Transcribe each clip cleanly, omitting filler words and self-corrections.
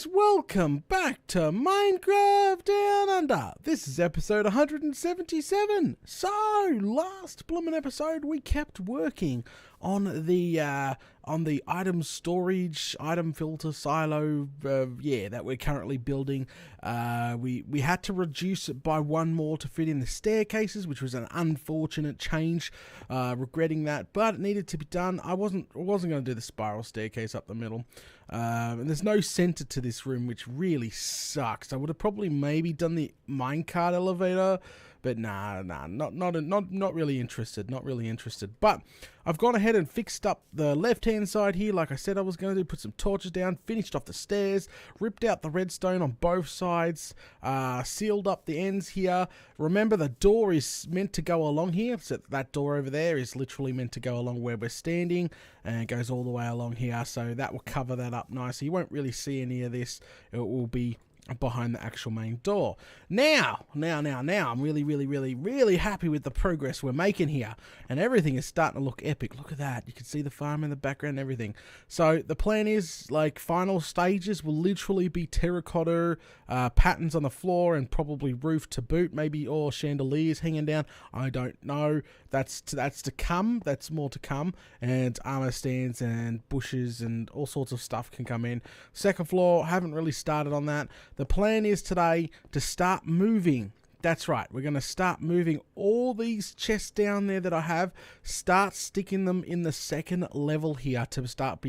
guys, welcome back to Minecraft Down Under. This is episode 177. So, last bloomin' episode we kept working on the item storage, item filter silo, that we're currently building. We had to reduce it by one more to fit in the staircases, which was an unfortunate change. Regretting that, but it needed to be done. I wasn't going to do the spiral staircase up the middle, and there's no center to this room, which really sucks. I would have probably maybe done the minecart elevator, but not really interested. Not really interested. But I've gone ahead and fixed up the left-hand side here, like I said I was going to do. Put some torches down, finished off the stairs, ripped out the redstone on both sides, sealed up the ends here. Remember, the door is meant to go along here, so that door over there is literally meant to go along where we're standing, and it goes all the way along here, so that will cover that up nicely. You won't really see any of this. It will be behind the actual main door. Now, I'm really happy with the progress we're making here, and everything is starting to look epic. Look at that. You can see the farm in the background and everything. So the plan is, like, final stages will literally be terracotta patterns on the floor and probably roof to boot, maybe, or chandeliers hanging down. I don't know. That's to come. That's more to come. And armor stands and bushes and all sorts of stuff can come in. Second floor, haven't really started on that. The plan is today to start moving. That's right, we're going to start moving all these chests down there that I have, start sticking them in the second level here to start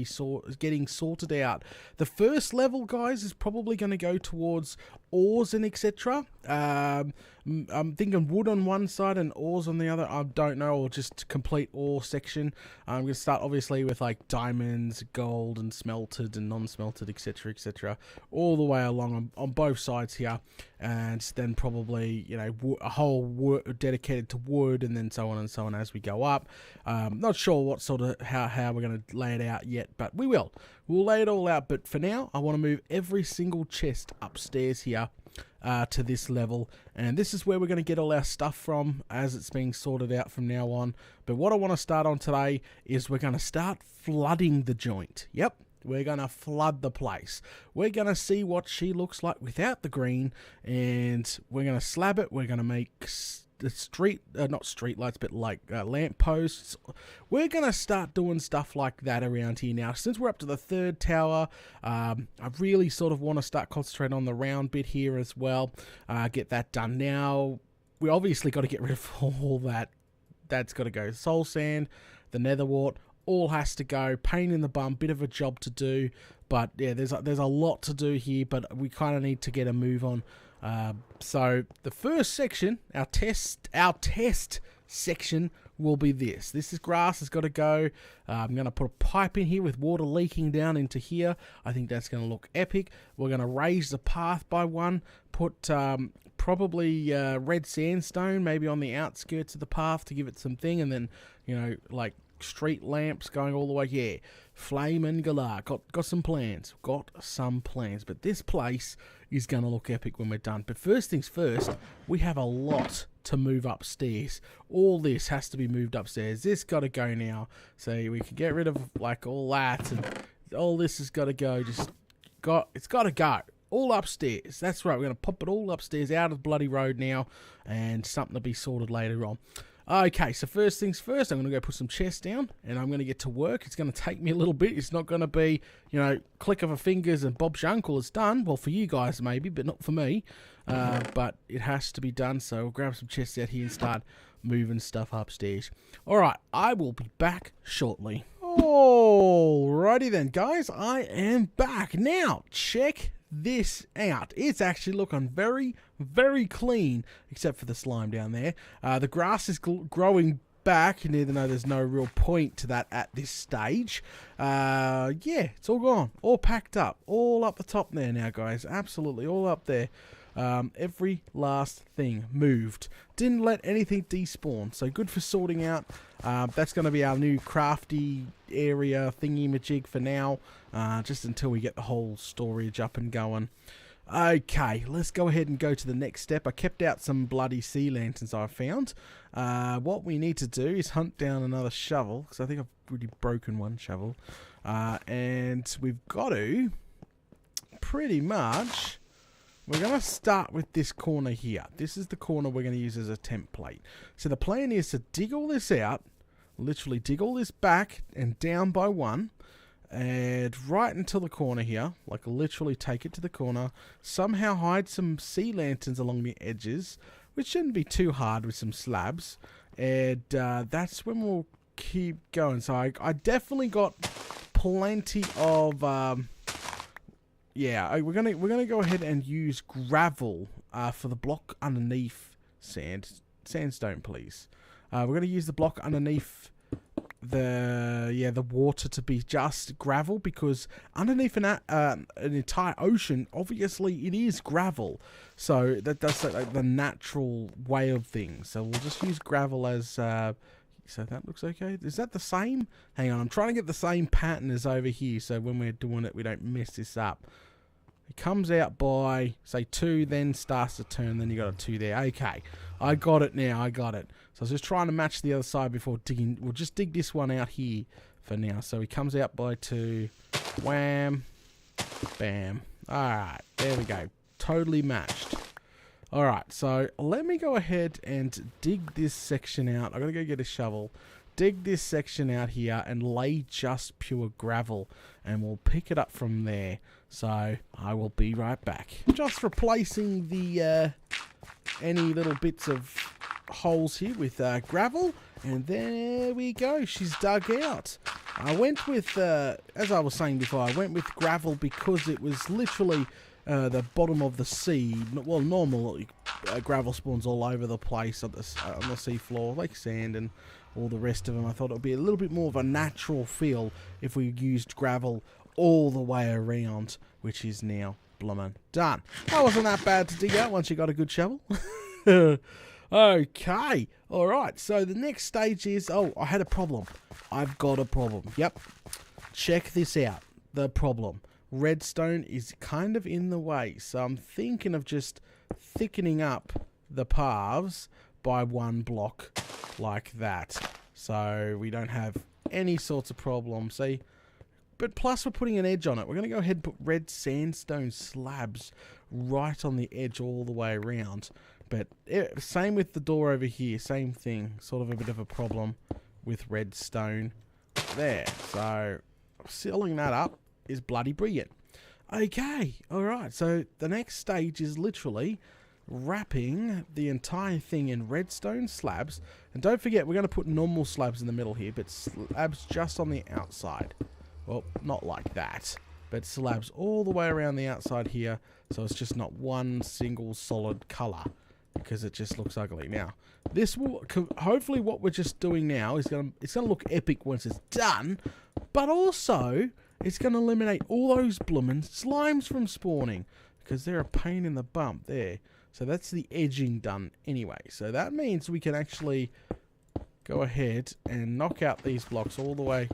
getting sorted out. The first level, guys, is probably going to go towards ores and etc. I'm thinking wood on one side and ores on the other. I don't know, or just complete ore section. I'm going to start obviously with like diamonds, gold, and smelted and non-smelted, etc., all the way along on both sides here, and then probably, you know, a whole dedicated to wood, and then so on as we go up. Not sure what sort of how we're going to lay it out yet, but we'll lay it all out. But for now, I want to move every single chest upstairs here to this level, and this is where we're going to get all our stuff from as it's being sorted out from now on. But what I want to start on today is we're going to start flooding the joint. Yep, we're going to flood the place. We're going to see what she looks like without the green, and we're going to slab it. We're going to make the not street lights, but like lamp posts. We're gonna start doing stuff like that around here now. Since we're up to the third tower, I really sort of want to start concentrating on the round bit here as well. Get that done now. We obviously got to get rid of all that. That's got to go. Soul sand, the nether wart, all has to go. Pain in the bum, bit of a job to do, but yeah, there's a lot to do here, but we kind of need to get a move on. So the first section, our test section, will be this. This is grass has got to go. I'm going to put a pipe in here with water leaking down into here. I think that's going to look epic. We're going to raise the path by one. Put probably red sandstone maybe on the outskirts of the path to give it some thing, and then, you know, like street lamps going all the way. Yeah, flame and galah. Got some plans. But this place is going to look epic when we're done. But first things first, we have a lot to move upstairs. All this has to be moved upstairs. This got to go now. So we can get rid of like all that, and all this has got to go. It's got to go. All upstairs. That's right. We're going to pop it all upstairs out of the bloody road now, and something to be sorted later on. Okay, so first things first, I'm going to go put some chests down, and I'm going to get to work. It's going to take me a little bit. It's not going to be, you know, click of a fingers and Bob's your uncle, it's done. Well, for you guys maybe, but not for me. But it has to be done, so we'll grab some chests out here and start moving stuff upstairs. All right, I will be back shortly. Alrighty then, guys, I am back. Now, check this out. It's actually looking very clean, except for the slime down there. The grass is growing back, and even though there's no real point to that at this stage, yeah, it's all gone, all packed up, all up the top there now, guys. Absolutely all up there. Every last thing moved. Didn't let anything despawn, so good for sorting out. That's going to be our new crafty area thingy-majig for now, just until we get the whole storage up and going. Okay, let's go ahead and go to the next step. I kept out some bloody sea lanterns I found. What we need to do is hunt down another shovel, because I think I've already broken one shovel. And we've got to pretty much, we're going to start with this corner here. This is the corner we're going to use as a template. So the plan is to dig all this out, literally dig all this back and down by one, and right until the corner here, like literally take it to the corner, somehow hide some sea lanterns along the edges, which shouldn't be too hard with some slabs, and that's when we'll keep going. So I definitely got plenty of we're gonna go ahead and use gravel for the block underneath sandstone, please. We're gonna use the block underneath the water to be just gravel, because underneath an entire ocean, obviously it is gravel. So that's like the natural way of things. So we'll just use gravel as. So that looks okay. Is that the same? Hang on, I'm trying to get the same pattern as over here, so when we're doing it, we don't mess this up. It comes out by, say, 2, then starts to turn, then you got a 2 there. Okay, I got it now, I got it. So I was just trying to match the other side before digging. We'll just dig this one out here for now. So he comes out by 2, wham, bam. Alright, there we go. Totally matched. Alright, so let me go ahead and dig this section out. I'm going to go get a shovel. Dig this section out here and lay just pure gravel, and we'll pick it up from there. So I will be right back. Just replacing the any little bits of holes here with gravel, and there we go. She's dug out. I went with, as I was saying before, I went with gravel because it was literally the bottom of the sea. Well, normal gravel spawns all over the place on the seafloor, like sand and all the rest of them. I thought it would be a little bit more of a natural feel if we used gravel all the way around, which is now bloomin' done. That wasn't that bad to dig out once you got a good shovel. Okay, alright, so the next stage is, oh, I had a problem. I've got a problem. Yep, check this out, the problem. Redstone is kind of in the way, so I'm thinking of just thickening up the paths by 1 block like that, so we don't have any sorts of problems. See, but plus we're putting an edge on it. We're going to go ahead and put red sandstone slabs right on the edge all the way around. But same with the door over here, same thing, sort of a bit of a problem with redstone there. So sealing that up is bloody brilliant. Okay, alright, so the next stage is literally wrapping the entire thing in redstone slabs. And don't forget, we're going to put normal slabs in the middle here, but slabs just on the outside. Well, not like that, but slabs all the way around the outside here, so it's just not one single solid colour, because it just looks ugly. Now, this will, hopefully what we're just doing now is it's gonna look epic once it's done, but also it's gonna eliminate all those bloomin' slimes from spawning, because they're a pain in the bump there. So that's the edging done anyway. So that means we can actually go ahead and knock out these blocks all the way.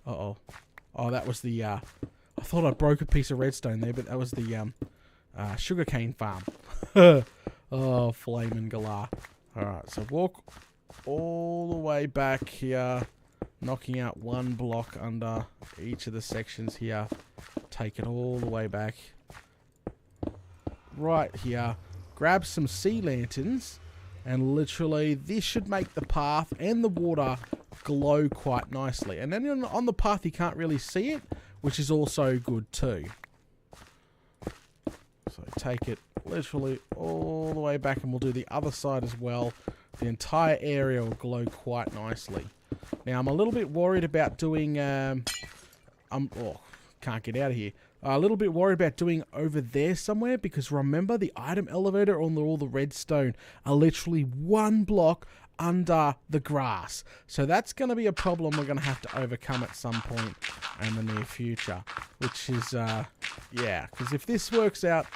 Uh-oh. Oh, that was the, I thought I broke a piece of redstone there, but that was the, sugarcane farm. Oh, flamin' galah. Alright, so walk all the way back here, knocking out 1 block under each of the sections here. Take it all the way back. Right here. Grab some sea lanterns, and literally this should make the path and the water glow quite nicely. And then on the path you can't really see it, which is also good too. So take it literally all the way back, and we'll do the other side as well. The entire area will glow quite nicely. Now I'm a little bit worried about doing can't get out of here. A little bit worried about doing over there somewhere, because remember, the item elevator on all the redstone are literally 1 block under the grass. So that's going to be a problem we're going to have to overcome at some point in the near future. Which is, yeah, because if this works out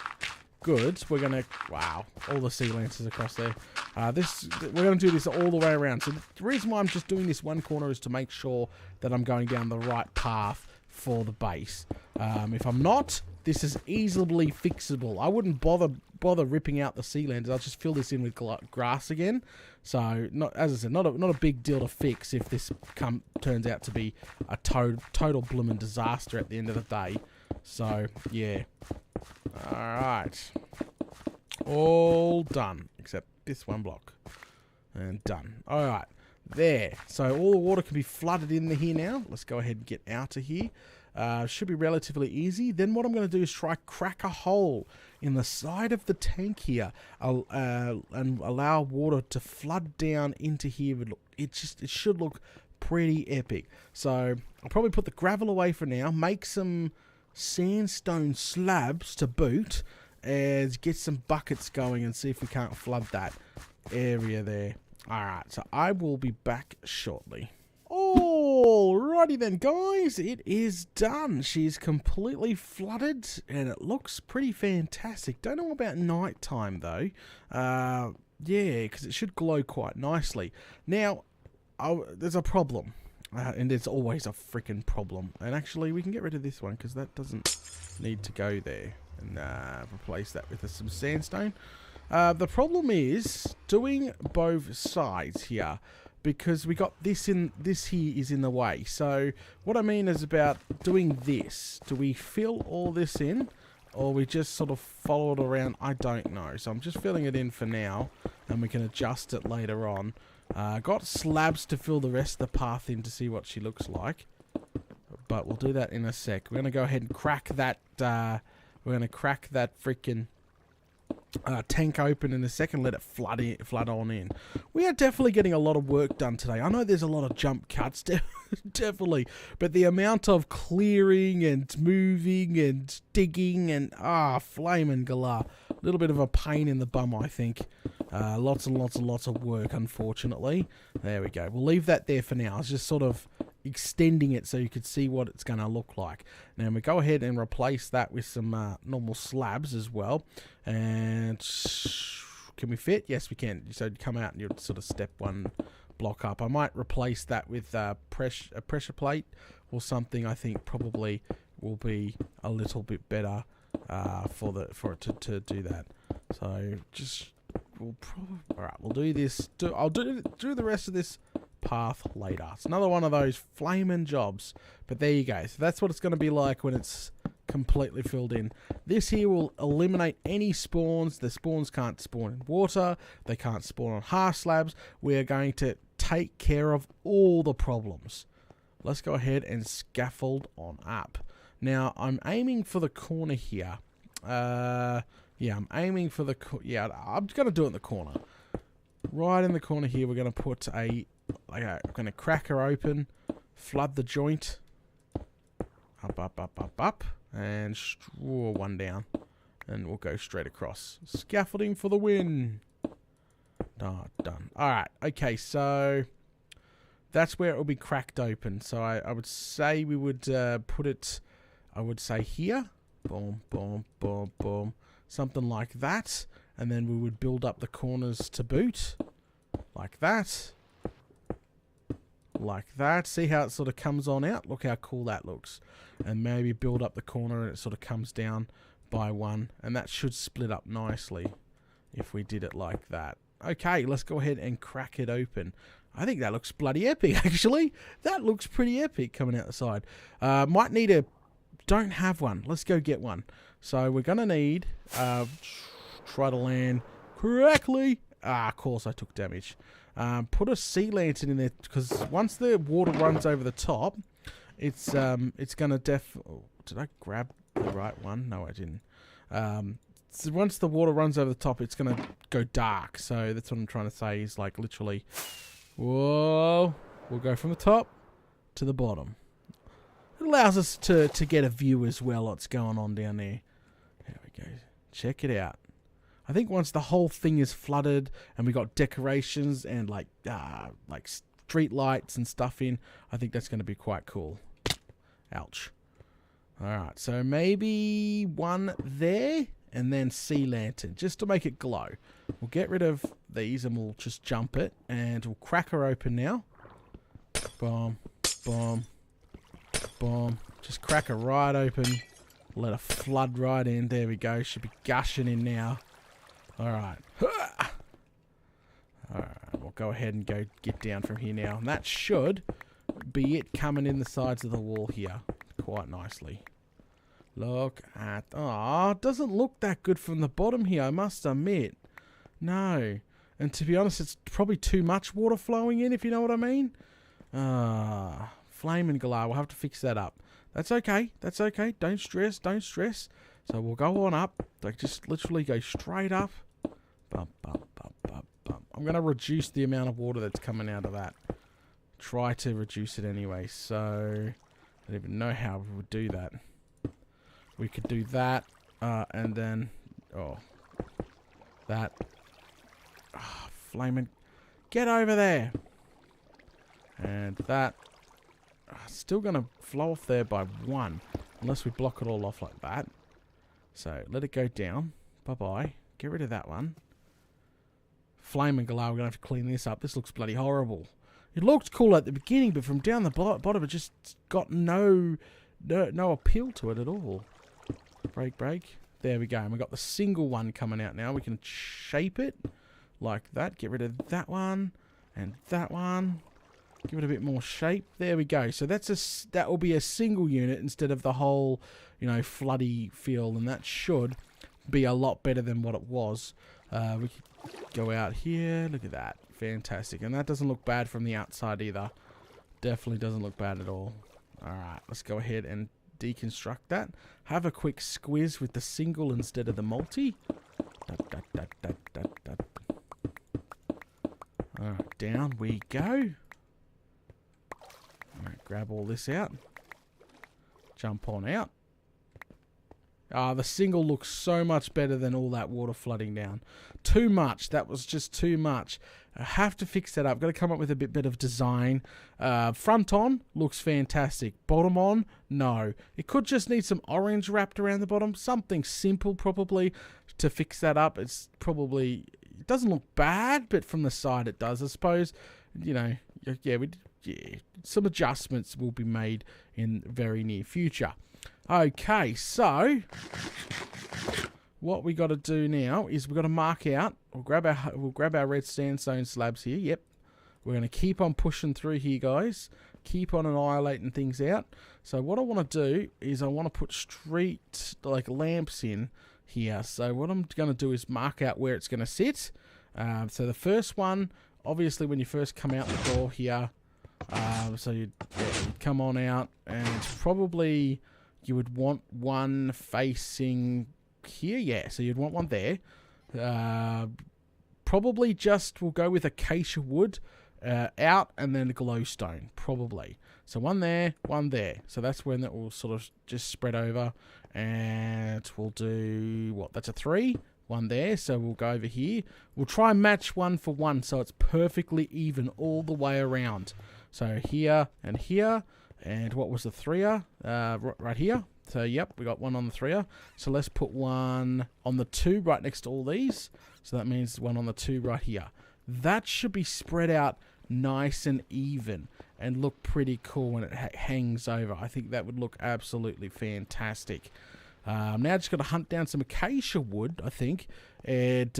good, we're going to, wow, all the sea lanterns across there. We're going to do this all the way around. So the reason why I'm just doing this one corner is to make sure that I'm going down the right path for the base. If I'm not, this is easily fixable. I wouldn't bother ripping out the sea lanterns. I'll just fill this in with grass again. So, as I said, not a big deal to fix if this turns out to be a total bloomin' disaster at the end of the day. So, yeah. Alright. All done. Except this one block. And done. Alright. There. So all the water can be flooded in here now. Let's go ahead and get out of here. Should be relatively easy. Then what I'm going to do is try crack a hole in the side of the tank here. And allow water to flood down into here. It should look pretty epic. So I'll probably put the gravel away for now. Make some sandstone slabs to boot. And get some buckets going and see if we can't flood that area there. Alright, so I will be back shortly. Alrighty then, guys. It is done. She's completely flooded, and it looks pretty fantastic. Don't know about night time, though. Yeah, because it should glow quite nicely. Now, there's a problem. And there's always a freaking problem. And actually, we can get rid of this one, because that doesn't need to go there. And replace that with some sandstone. The problem is doing both sides here, because we got this here is in the way. So what I mean is about doing this. Do we fill all this in, or we just sort of follow it around? I don't know. So I'm just filling it in for now, and we can adjust it later on. Got slabs to fill the rest of the path in to see what she looks like, but we'll do that in a sec. We're gonna go ahead and crack that. We're going to crack that freaking tank open in a second, let it flood on in. We are definitely getting a lot of work done today. I know there's a lot of jump cuts, definitely, but the amount of clearing and moving and digging and flaming galah. A little bit of a pain in the bum, I think. Lots and lots of work, unfortunately. There we go. We'll leave that there for now. It's just sort of extending it so you could see what it's going to look like. Now we go ahead and replace that with some normal slabs as well. And can we fit? Yes, we can. So you'd come out and you'd sort of step one block up. I might replace that with a pressure plate or something. I think probably will be a little bit better for it to do that. So we'll do this. I'll do the rest of this path later. It's another one of those flaming jobs, but there you go. So that's what it's going to be like when it's completely filled in. This here will eliminate any spawns. The spawns can't spawn in water. They can't spawn on hahah slabs. We're going to take care of all the problems. Let's go ahead and scaffold on up. Now I'm aiming for the corner here. Yeah, I'm aiming for the I'm going to do it in the corner. Right in the corner here, we're going to put I'm going to crack her open, flood the joint, up, and straw one down, and we'll go straight across. Scaffolding for the win. Done. Alright, okay, so that's where it will be cracked open. So I would say we would put it, I would say here, boom, boom, boom, boom, something like that, and then we would build up the corners to boot, like that. Like that. See how it sort of comes on out? Look how cool that looks. And maybe build up the corner and it sort of comes down by one. And that should split up nicely if we did it like that. Okay, let's go ahead and crack it open. I think that looks bloody epic, actually. That looks pretty epic coming out the side. Might need a... Don't have one. Let's go get one. So we're going to need... try to land correctly. Of course I took damage. Put a sea lantern in there, because once the water runs over the top, it's gonna did I grab the right one? No, I didn't. So once the water runs over the top, it's gonna go dark. So that's what I'm trying to say, is like literally, whoa, we'll go from the top to the bottom. It allows us to get a view as well what's going on down there. There we go. Check it out. I think once the whole thing is flooded and we got decorations and like street lights and stuff in, I think that's going to be quite cool. Ouch. Alright, so maybe one there and then sea lantern just to make it glow. We'll get rid of these and we'll just jump it and we'll crack her open now. Boom, boom, boom. Just crack her right open. Let her flood right in. There we go. Should be gushing in now. Alright. Alright, we'll go ahead and go get down from here now. And that should be it coming in the sides of the wall here quite nicely. Look at... Oh, it doesn't look that good from the bottom here, I must admit. No. And to be honest, it's probably too much water flowing in, if you know what I mean. Flame and Galar, we'll have to fix that up. That's okay. That's okay. Don't stress. Don't stress. So we'll go on up. Like, just literally go straight up. Bump, bump, bump, bump, bump. I'm going to reduce the amount of water that's coming out of that. Try to reduce it anyway. So, I don't even know how we would do that. We could do that. And then... Oh. That. Oh, flaming. Get over there. And that. Still going to flow off there by 1. Unless we block it all off like that. So, let it go down. Bye-bye. Get rid of that one. Flame and Galar, we're going to have to clean this up. This looks bloody horrible. It looked cool at the beginning, but from down the bottom, it just got no appeal to it at all. Break, break. There we go. And we've got the single one coming out now. We can shape it like that. Get rid of that one and that one. Give it a bit more shape. There we go. So that will be a single unit instead of the whole, floody feel, and that should be a lot better than what it was. We could go out here. Look at that. Fantastic. And that doesn't look bad from the outside either. Definitely doesn't look bad at all. Alright, let's go ahead and deconstruct that. Have a quick squiz with the single instead of the multi. Alright, down we go. Alright, grab all this out. Jump on out. The single looks so much better than all that water flooding down. Too much. That was just too much. I have to fix that up. Got to come up with a bit of design. Front on looks fantastic. Bottom on, no. It could just need some orange wrapped around the bottom. Something simple probably to fix that up. It's probably... It doesn't look bad, but from the side it does. I suppose, some adjustments will be made in very near future. Okay, so what we got to do now is we've got to mark out. We'll grab our red sandstone slabs here. Yep, we're going to keep on pushing through here, guys. Keep on annihilating things out. So what I want to do is I want to put street lamps in here. So what I'm going to do is mark out where it's going to sit. So the first one, obviously, when you first come out the door here, so you'd come on out, and it's probably. You would want one facing here, yeah. So you'd want one there. Probably we'll go with acacia wood out and then a glowstone, probably. So one there, one there. So that's when that will sort of just spread over. And we'll do, that's a 3. One there, so we'll go over here. We'll try and match 1 for 1 so it's perfectly even all the way around. So here and here. And what was the 3er? Right here. So, yep, we got one on the 3er. So, let's put one on the 2 right next to all these. So, that means one on the 2 right here. That should be spread out nice and even and look pretty cool when it hangs over. I think that would look absolutely fantastic. Now, just got to hunt down some acacia wood, I think, and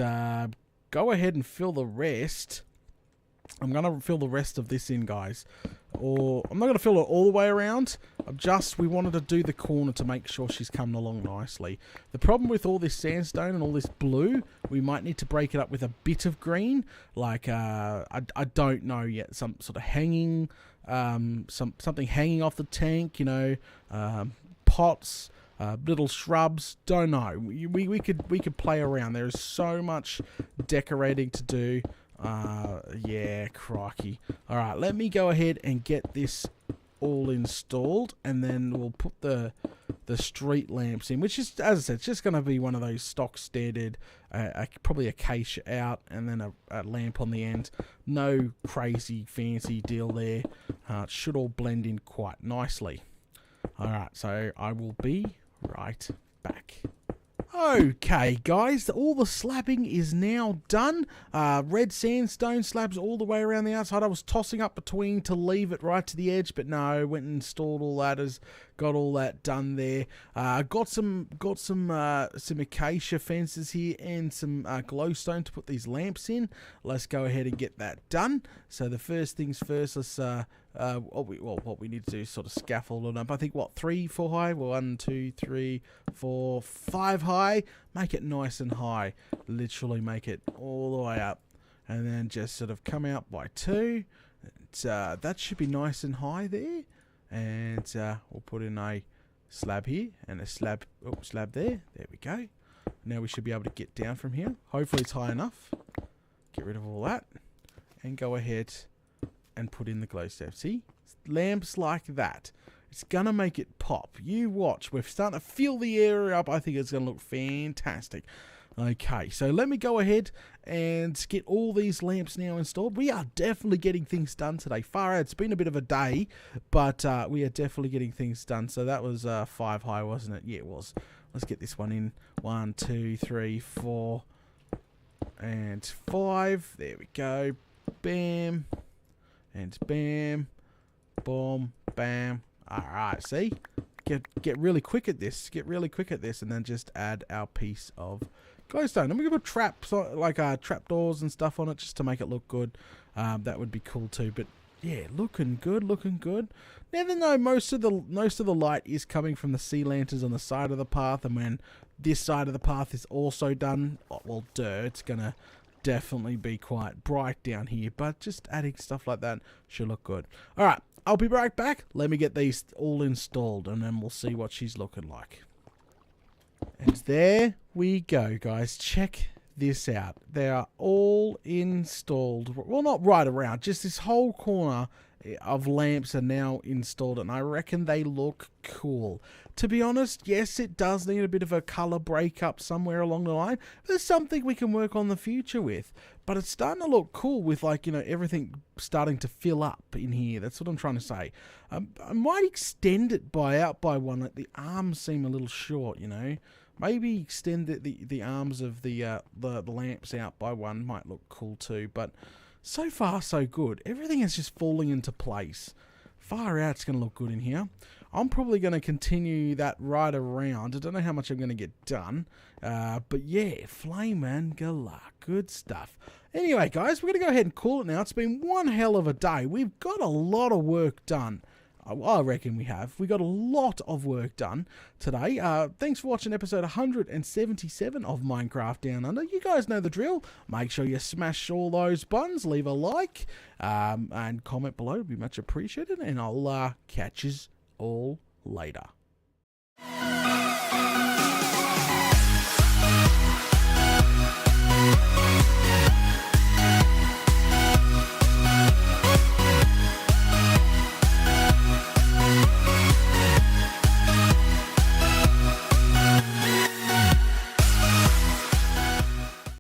go ahead and fill the rest. I'm going to fill the rest of this in, guys. Or I'm not going to fill it all the way around. We wanted to do the corner to make sure she's coming along nicely. The problem with all this sandstone and all this blue, we might need to break it up with a bit of green. Like, I don't know yet. Some sort of hanging, something hanging off the tank, pots, little shrubs. Don't know. We could play around. There is so much decorating to do. Yeah, crikey. Alright, let me go ahead and get this all installed, and then we'll put the street lamps in, which is, as I said, it's just going to be one of those stock standard, probably acacia out, and then a lamp on the end. No crazy fancy deal there. It should all blend in quite nicely. Alright, so I will be right back. Okay, guys, all the slabbing is now done. Red sandstone slabs all the way around the outside. I was tossing up between to leave it right to the edge, but no, went and installed all that as got all that done there. Got some acacia fences here and some glowstone to put these lamps in. Let's go ahead and get that done. So the first things first, let's what we need to do is sort of scaffold it up. I think 3, 4 high. 1, 2, 3, 4, 5 high. Make it nice and high. Literally make it all the way up, and then just sort of come out by 2. That should be nice and high there. And we'll put in a slab here and a slab there. There we go. Now we should be able to get down from here. Hopefully it's high enough. Get rid of all that and go ahead and put in the glowstone. See? Lamps like that. It's going to make it pop. You watch. We're starting to fill the area up. I think it's going to look fantastic. Okay, so let me go ahead and get all these lamps now installed. We are definitely getting things done today. Far out. It's been a bit of a day, but we are definitely getting things done. So that was 5 high, wasn't it? Yeah, it was. Let's get this one in. 1, 2, 3, 4, and 5. There we go. Bam. And bam. Boom. Bam. Alright, see? Get really quick at this. Get really quick at this, and then just add our piece of glowstone. And we can put traps, like trapdoors and stuff on it, just to make it look good. That would be cool too. But yeah, looking good, looking good. Now then, though, most of the light is coming from the sea lanterns on the side of the path, and when this side of the path is also done, well, it's gonna definitely be quite bright down here. But just adding stuff like that should look good. All right. I'll be right back. Let me get these all installed, and then we'll see what she's looking like. And there we go, guys. Check this out. They are all installed. Well, not right around. Just this whole corner of lamps are now installed, and I reckon they look cool. To be honest, yes, it does need a bit of a color breakup somewhere along the line. There's something we can work on the future with, but it's starting to look cool with, like, you know, everything starting to fill up in here. That's what I'm trying to say. I might extend it out by 1. Like, the arms seem a little short, you know. Maybe extend the arms of the lamps out by 1 might look cool too. But so far so good. Everything is just falling into place. Far out, it's going to look good in here. I'm probably going to continue that right around. I don't know how much I'm going to get done. But yeah, flame and galah. Good stuff. Anyway, guys, we're going to go ahead and call it now. It's been one hell of a day. We've got a lot of work done. I reckon we have. We got a lot of work done today. Thanks for watching episode 177 of Minecraft Down Under. You guys know the drill. Make sure you smash all those buttons, leave a like, and comment below. It'd be much appreciated. And I'll catch you all later.